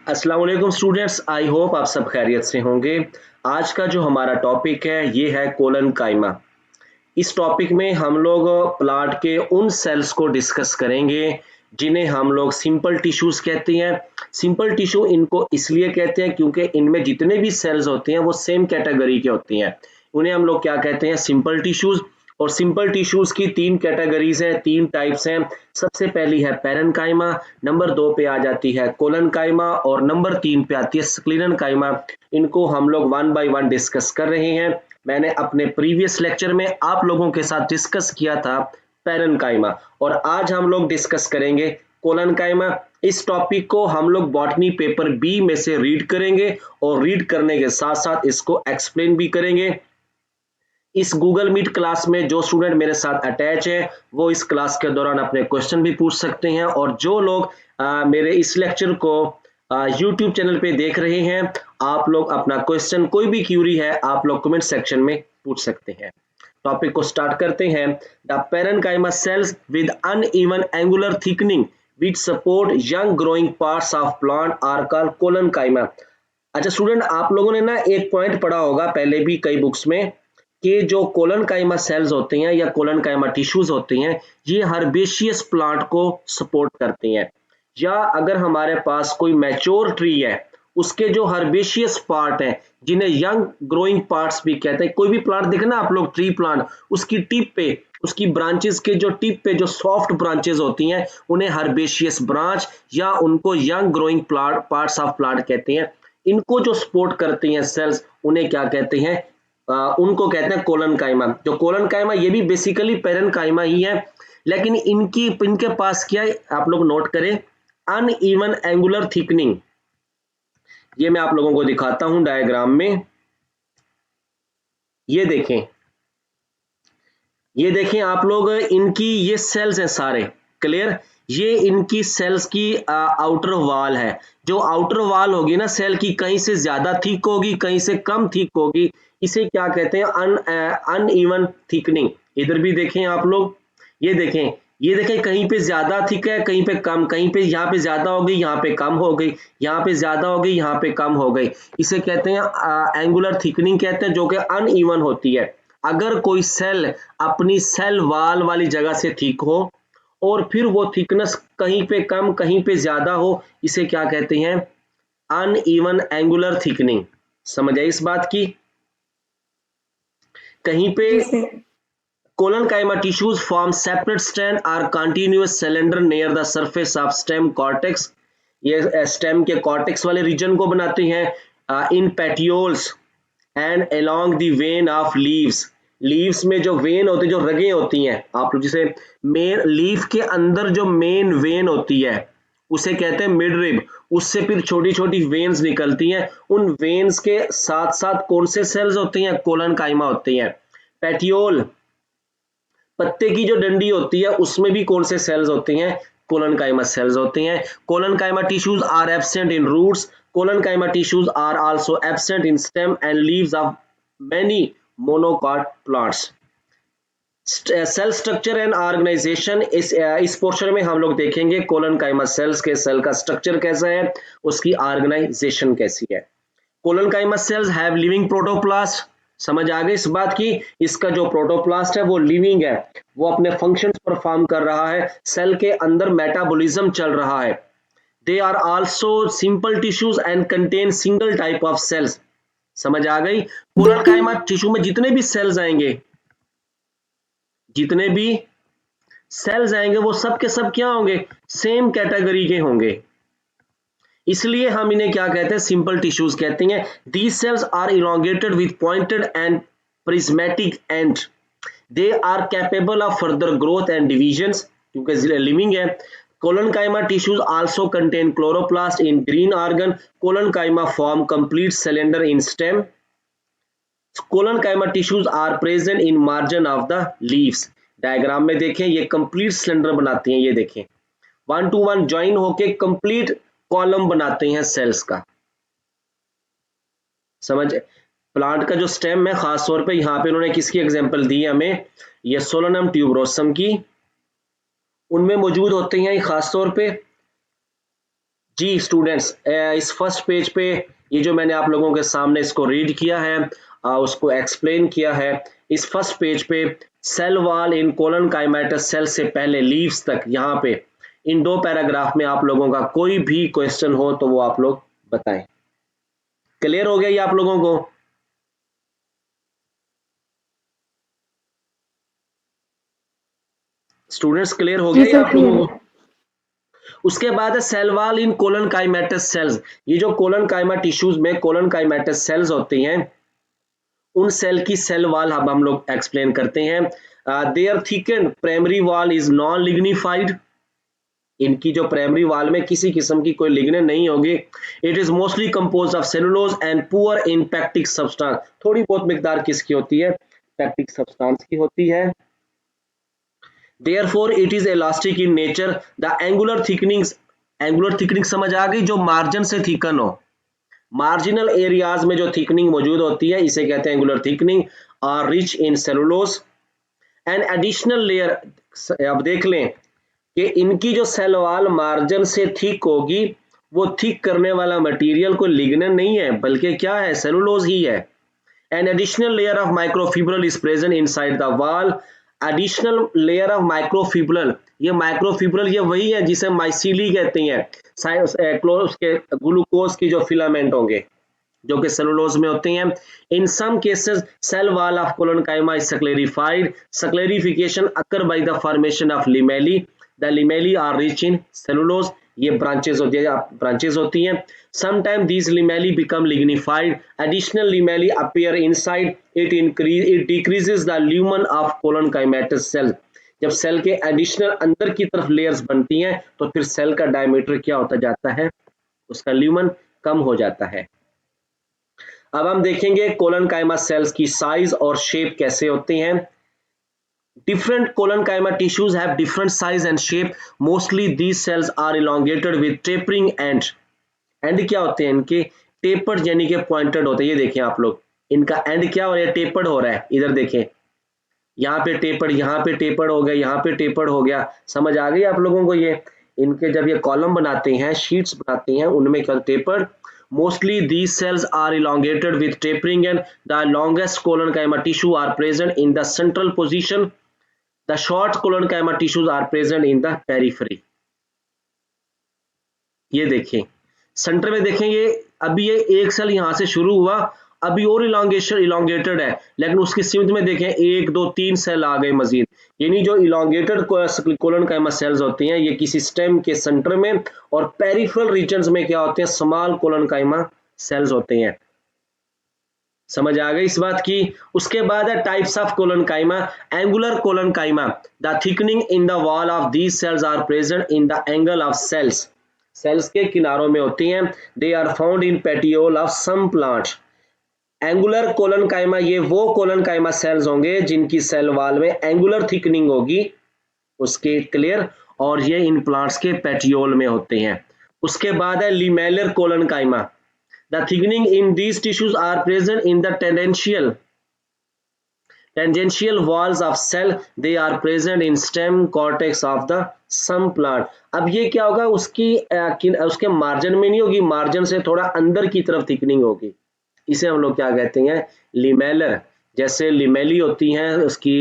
अस्सलाम वालेकुम students, I hope आप सब खैरियत से होंगे। आज का जो हमारा टॉपिक है ये है कोलन काइमा। इस टॉपिक में हम लोग प्लांट के उन सेल्स को डिस्कस करेंगे जिन्हें हम लोग सिंपल टिश्यूज कहते हैं। सिंपल टिश्यू इनको इसलिए कहते हैं क्योंकि इनमें जितने भी सेल्स होते हैं वो सेम कैटेगरी के होते हैं। उन्हें हम लोग क्या कहते हैं? Simple tissues. और सिंपल टिश्यूज की तीन कैटेगरीज हैं, तीन टाइप्स हैं। सबसे पहली है पैरेन्काइमा, नंबर 2 पे आ जाती है कोलन काइमा और नंबर 3 पे आती है स्क्लीरन काइमा। इनको हम लोग वन बाय वन डिस्कस कर रहे हैं। मैंने अपने प्रीवियस लेक्चर में आप लोगों के साथ डिस्कस किया था पैरेन्काइमा और आज हम लोग डिस्कस करेंगे कोलन काइमा। इस टॉपिक को हम लोग बॉटनी पेपर बी में से रीड करेंगे और रीड करने के साथ साथ इसको एक्सप्लेन भी करेंगे। इस गूगल मीट क्लास में जो स्टूडेंट मेरे साथ अटैच है वो इस क्लास के दौरान अपने क्वेश्चन भी पूछ सकते हैं और जो लोग मेरे इस लेक्चर को यूट्यूब चैनल पे देख रहे हैं, आप लोग अपना क्वेश्चन कोई भी क्यूरी है आप लोग कमेंट सेक्शन में पूछ सकते हैं। टॉपिक को स्टार्ट करते हैं। The parenchyma sales with uneven angular thickening which support young growing parts of plant are called collenchyma। अच्छा स्टूडेंट, आप लोगों ने ना एक पॉइंट पढ़ा होगा पहले भी कई बुक्स में कि जो कोलनकाइमा सेल्स होते हैं या कोलनकाइमा टिश्यूज होते हैं ये हर्बेशियस प्लांट को सपोर्ट करते हैं। या अगर हमारे पास कोई मैच्योर ट्री है उसके जो हर्बेशियस पार्ट है जिन्हें यंग ग्रोइंग पार्ट्स भी कहते हैं। कोई भी प्लांट देखना आप लोग, ट्री प्लांट, उसकी टिप पे, उसकी ब्रांचेस के जो टिप पे जो सॉफ्ट ब्रांचेस होती हैं उन्हें हर्बेशियस ब्रांच या उनको young growing plant parts of plant कहते हैं। इनको जो सपोर्ट करती हैं सेल्स उन्हें क्या कहते हैं? उनको कहते हैं कोलन काइमा। जो कोलन काइमा ये भी बेसिकली पेरन काइमा ही है, लेकिन इनके पास क्या है आप लोग नोट करें, अनइवन एंगुलर थिकनिंग। ये मैं आप लोगों को दिखाता हूं डायग्राम में। ये देखें, ये देखें आप लोग, इनकी ये सेल्स हैं सारे, क्लियर। ये इनकी सेल्स की आउटर वॉल है। जो आउटर वॉल होगी ना सेल की, कहीं से ज्यादा थिक होगी कहीं से कम थिक होगी। इसे क्या कहते हैं? Uneven thickening. इधर भी देखें आप लोग, ये देखें, ये देखें कहीं पे ज्यादा थिक है कहीं पे कम, कहीं पे यहाँ पे ज्यादा हो गई यहाँ पे कम हो गई, यहाँ पे ज्यादा हो गई यहाँ पे कम हो गई। इसे कहते हैं एंगुलर थिकनिंग कहते हैं, जो कि अनइवन होती है। अगर कोई सेल अपनी सेल वॉल वाली जगह से थिक हो और फिर वो थिकनेस कहीं पे कम कहीं पे ज्यादा हो, इसे क्या कहते हैं? Uneven angular thickening. समझ आई इस बात की? कहीं पे जी sir. collenchyma tissues form separate strand or continuous cylinder near the surface of stem cortex। ये स्टेम के कॉर्टेक्स वाले रीजन को बनाते हैं। In petioles and along the vein of leaves। Leaves में जो वेन होती है, जो रगें होती हैं, आप लोग जिसे मेन लीफ के अंदर जो मेन वेन होती है उसे कहते हैं मिड रिब। उससे फिर छोटी छोटी वेन्स निकलती हैं। उन वेन्स के साथ साथ कौन से सेल्स होते हैं? कोलनकाइमा होते हैं। पेटियोल, पत्ते की जो डंडी होती है उसमें भी कौन से सेल्स होते हैं? कोलनकाइमा सेल्स होते हैं। Collenchyma tissues are absent in roots. Collenchyma tissues are also absent in stem and leaves of many monocot plants. Cell structure and organisation, इस पोर्शन में हम लोग देखेंगे कोलनकाइमा सेल्स के सेल का स्ट्रक्चर कैसा है, उसकी ऑर्गेनाइजेशन कैसी है। Collenchyma cells have living protoplast. समझ आ गई इस बात की? इसका जो प्रोटोप्लास्ट है वो लिविंग है, वो अपने फंक्शंस परफॉर्म कर रहा है, सेल के अंदर मेटाबॉलिज्म चल रहा है। They are also simple tissues and contain single type of cells. समझ आ गई? कोलनकाइमा टिश्यू में जितने भी सेल्स आएंगे, जितने भी सेल्स आएंगे वो सब के सब क्या होंगे? सेम कैटेगरी के होंगे। इसलिए हम इन्हें क्या कहते हैं? सिंपल टिश्यूज कहते हैं। These cells are elongated with pointed end prismatic end. They are capable of further growth and divisions, क्योंकि लिविंग है। Collenchyma tissues also contain chloroplast in green organ. Collenchyma form complete cylinder in stem. Collenchyma tissues are present in margin of the leaves. Diagram में देखें, ये complete cylinder बनाती हैं। ये देखें, 1 to 1 join होके कंप्लीट कॉलम बनाते हैं सेल्स का। समझ? प्लांट का जो स्टेम है, खास तौर पे यहाँ पे उन्होंने किसकी एग्जांपल दी है हमें? ये सोलोनम ट्यूबरोसम की। उनमें मौजूद होते हैं खास तौर पे जी स्टूडेंट्स, इस फर्स्ट पेज पे ये जो मैंने आप लोगों के सामने इसको रीड किया है, उसको एक्सप्लेन किया है। इस फर्स्ट पेज पे सेल वॉल इन कोलन काइमेटस सेल से पहले लीव्स तक, यहाँ पे इन दो पैराग्राफ में आप लोगों का कोई भी क्वेश्चन हो तो वो आप लोग बताएं। क्लियर हो गया ये आप लोगों को? स्टूडेंट्स क्लियर हो जी गया ये सर, आप क्लियर लोगों है। को? उसके बाद है सेल वॉल इन कोलन काइमेटस सेल्स। ये जो कोलन काइमा टिश्यूज में कोलन काइमेटस सेल्स होती हैं, उन सेल की सेल वॉल अब हम लोग एक्सप्लेन करते हैं। Their thicken primary wall is non lignified. इनकी जो प्राइमरी वॉल में किसी किस्म की कोई लिग्नेन नहीं होगी। It is mostly compose of cellulose and poor in pectic substance. थोड़ी बहुत मिकदार किसकी होती है? पैक्टिक सब्सटेंस की होती है। Therefore, it is elastic in nature. The angular thickening समझ आ गई? जो मार्जिन से थिकन हो, मार्जिनल एरियाज में जो थिकनिंग मौजूद होती है इसे कहते हैं angular thickening. Are rich in cellulose and additional layer. अब देख लें कि इनकी जो सेल वॉल मार्जिन से थिक होगी, वो थिक करने वाला मटेरियल कोई लिग्नन नहीं है बल्कि क्या है? सेलुलोज ही है। An additional layer of microfibril is present inside the wall. Additional layer of microfibril, ये माइक्रोफिब्रल ये वही है जिसे माइसीली कहते हैं। उसके ग्लूकोज की जो फिलामेंट होंगे जो कि सेलुलोज में होते हैं। In some cases cell wall of collenchyma is sclerified. Sclerification occur by the formation of lamellae. The lamellae are rich in cellulose. ये ब्रांचेस होती हैं। Sometime these lamellae become lignified. Additional lamellae appear inside it decreases the lumen of collenchymatous cell. जब cell के additional अंदर की तरफ layers बनती हैं तो फिर सेल का डायमीटर क्या होता जाता है? उसका ल्यूमन कम हो जाता है। अब हम देखेंगे कोलन काइमा सेल्स की साइज और शेप कैसे होते हैं। Different collenchyma tissues have different size and shape. Mostly these cells are elongated with tapering end. And क्या होते हैं इनके? टेपर्ड यानी कि पॉइंटेड होते हैं। ये देखें आप लोग, इनका एंड क्या हो रहा है? टेपर्ड हो रहा है। इधर देखें, यहाँ पे टेपर्ड, यहाँ पे टेपर्ड हो गया, यहाँ पे टेपर्ड हो गया। समझ आ गई आप लोगों को? ये इनके जब ये कॉलम बनाते हैं, शीट्स बनाते हैं, उनमें क्या tapered. Mostly these cells are elongated with tapering and the longest colon-chyma tissue are present in the central position. The short colon-chyma tissues are present in the periphery. ये देखें सेंटर में, देखें ये अभी ये एक सेल यहाँ से शुरू हुआ, अभी और इलांगेशन इलांगेटेड है, लेकिन उसकी सीमित में देखें 1 2 3 सेल आ गए मजीद। यानी जो इलांगेटेड कोलन काइमा सेल्स होती हैं ये किसी स्टेम के सेंटर में, और पेरिफेरल रीजन्स में क्या होते हैं? स्मॉल कोलन काइमा सेल्स होते हैं। समझ आ गई इस बात की? उसके बाद है types of collenchyma. Angular collenchyma, the thickening in the wall of these cells are present in the angle of cells. Cells के किनारों में होती हैं। They are found in petiole of some plant. Angular collenchyma, ये वो collenchyma cells होंगे जिनकी cell wall में एंगुलर थिकनिंग होगी उसके। क्लियर? और ये इन प्लांट्स के पेटियोल में होते हैं। उसके बाद है लिमेलर colon काइमा। The thickening in these tissues are present in the tangential walls of cell. They are present in stem cortex of the some plant. अब ये क्या होगा? उसके मार्जिन में नहीं होगी, मार्जिन से थोड़ा अंदर की तरफ थिकनिंग होगी। इसे हम लोग क्या कहते हैं? लिमेलर। जैसे लिमेली होती हैं उसकी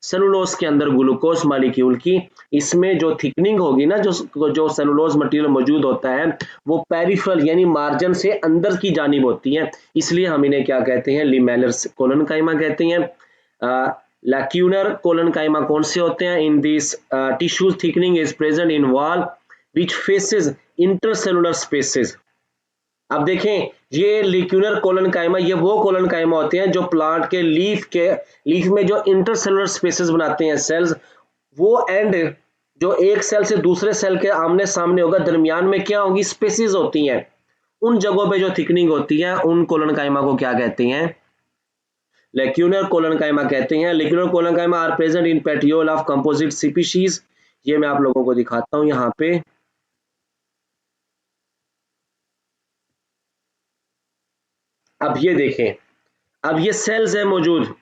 सेलुलोज के अंदर ग्लूकोज मॉलिक्यूल की, इसमें जो थिकनिंग होगी ना, जो सेलुलोज मटेरियल मौजूद होता है वो पेरिफेरल यानी मार्जिन से अंदर की जानिब होती है। इसलिए हम इन्हें क्या कहते हैं? लिमेलर कोलन काइमा कहते हैं। लैक्यूनर कोलन काइमा कौन से होते हैं? In this tissues thickening is present in wall which faces intercellular spaces. अब देखें ये लिक्यूनर कोलन काइमा, ये वो कोलन काइमा होते हैं जो प्लांट के लीफ में जो इंटरसेलुलर स्पेसेस बनाते हैं सेल्स, वो एंड जो एक सेल से दूसरे सेल के आमने सामने होगा, दरमियान में क्या होगी? स्पेसेस होती हैं। उन जगहों पे जो थिकनिंग होती है उन कोलन काइमा को क्या कहते हैं? लेक्यूनर कोलन काइमा कहते हैं। Lacunar collenchyma are present in petiole of composite species. ये मैं आप लोगों को दिखाता हूं यहाँ पे। अब ये देखें, अब ये सेल्स है मौजूद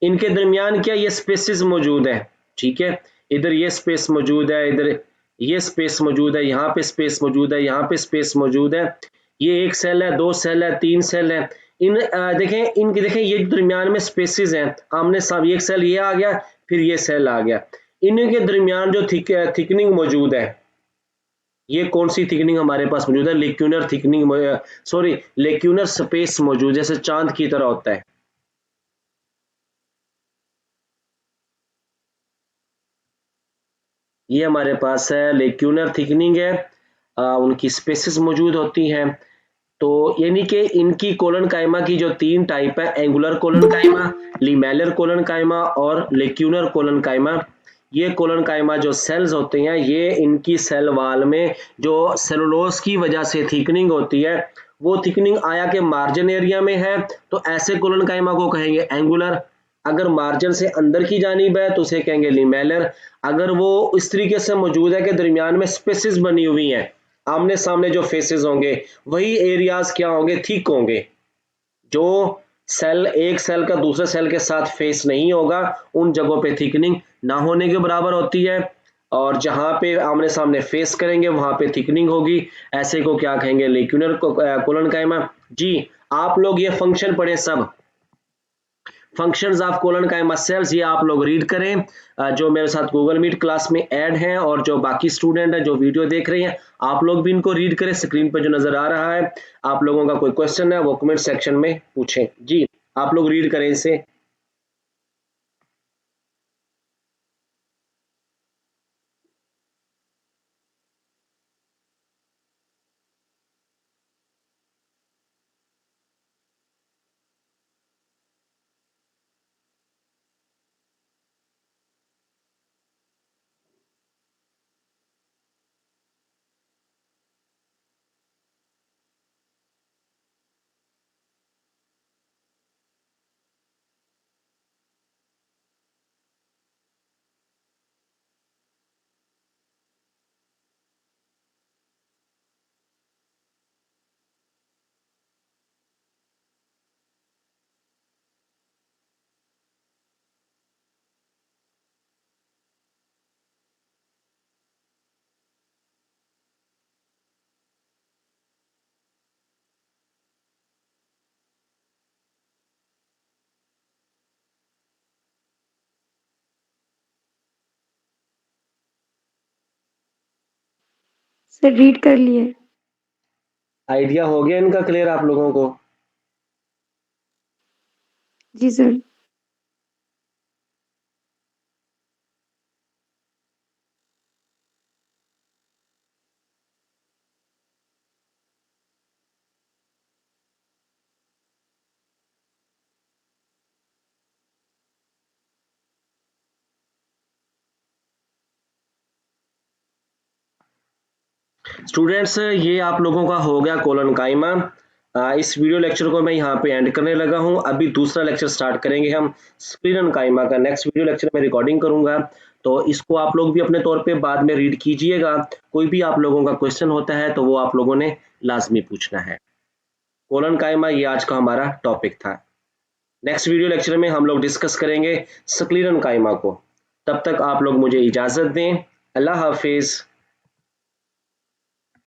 इनके दरमियान क्या ये स्पेसेस मौजूद है। ठीक है, इधर ये स्पेस मौजूद है, इधर ये स्पेस मौजूद है, यहाँ पे स्पेस मौजूद है, यहाँ पे स्पेस मौजूद है। ये एक सेल है, दो सेल है, तीन सेल है। इन देखें, इनके देखें, ये दरमियान में स्पेसिस हैं, आमने सामने एक सेल ये आ गया, फिर ये सेल आ गया। इनके दरमियान जो थिकनिंग मौजूद है, ये कौन सी थिकनिंग हमारे पास मौजूद है? लेक्यूनर थिकनिंग, सॉरी लेक्यूनर स्पेस मौजूद, जैसे चांद की तरह होता है। ये हमारे पास है लेक्यूनर थिकनिंग है, उनकी स्पेसिस मौजूद होती हैं। तो यानी कि इनकी कोलन काइमा की जो तीन टाइप है, एंगुलर कोलन काइमा, लिमेलर कोलन काइमा और लेक्यूनर कोलन काइमा। ये कोलन काइमा जो सेल्स होते हैं, ये इनकी सेल वाल में जो सेलुलोज की वजह से थिकनिंग होती है, वो थिकनिंग आया के मार्जिन एरिया में है, तो ऐसे कोलन काइमा को कहेंगे एंगुलर। अगर मार्जिन से अंदर की जानिब है तो उसे कहेंगे लिमेलर। अगर वो इस तरीके से मौजूद है कि दरमियान में स्पेसिस बनी हुई हैं, आमने सामने जो फेसेस होंगे, वही एरियाज क्या होंगे? थिक होंगे। जो सेल, एक सेल का दूसरे सेल के साथ फेस नहीं होगा, उन जगहों पे थिकनिंग ना होने के बराबर होती है, और जहां पे आमने सामने फेस करेंगे वहां पे थिकनिंग होगी। ऐसे को क्या कहेंगे? लेक्यूलर कोलन काइमा। जी, आप लोग ये फंक्शन पढ़े सब, functions of collenchyma sales, ये आप लोग रीड करें। जो मेरे साथ गूगल मीट क्लास में ऐड हैं और जो बाकी स्टूडेंट हैं जो वीडियो देख रहे हैं, आप लोग भी इनको रीड करें। स्क्रीन पर जो नजर आ रहा है, आप लोगों का कोई क्वेश्चन है वो कमेंट सेक्शन में पूछें। जी, आप लोग रीड करें इसे। सर रीड कर लिए। आइडिया हो गया इनका क्लियर आप लोगों को? जी सर। स्टूडेंट्स, ये आप लोगों का हो गया कोलन काइमा। इस वीडियो लेक्चर को मैं यहाँ पे एंड करने लगा हूँ। अभी दूसरा लेक्चर स्टार्ट करेंगे हम स्क्लीरन काइमा का। नेक्स्ट वीडियो लेक्चर में रिकॉर्डिंग करूंगा, तो इसको आप लोग भी अपने तौर पे बाद में रीड कीजिएगा। कोई भी आप लोगों का क्वेश्चन होता है तो वो आप लोगों ने लाजमी पूछना है। कोलन काइमा ये आज का हमारा टॉपिक था। नेक्स्ट वीडियो लेक्चर में हम लोग डिस्कस करेंगे स्क्लीरन काइमा को। तब तक आप लोग मुझे इजाजत दें। अल्लाह हाफिज।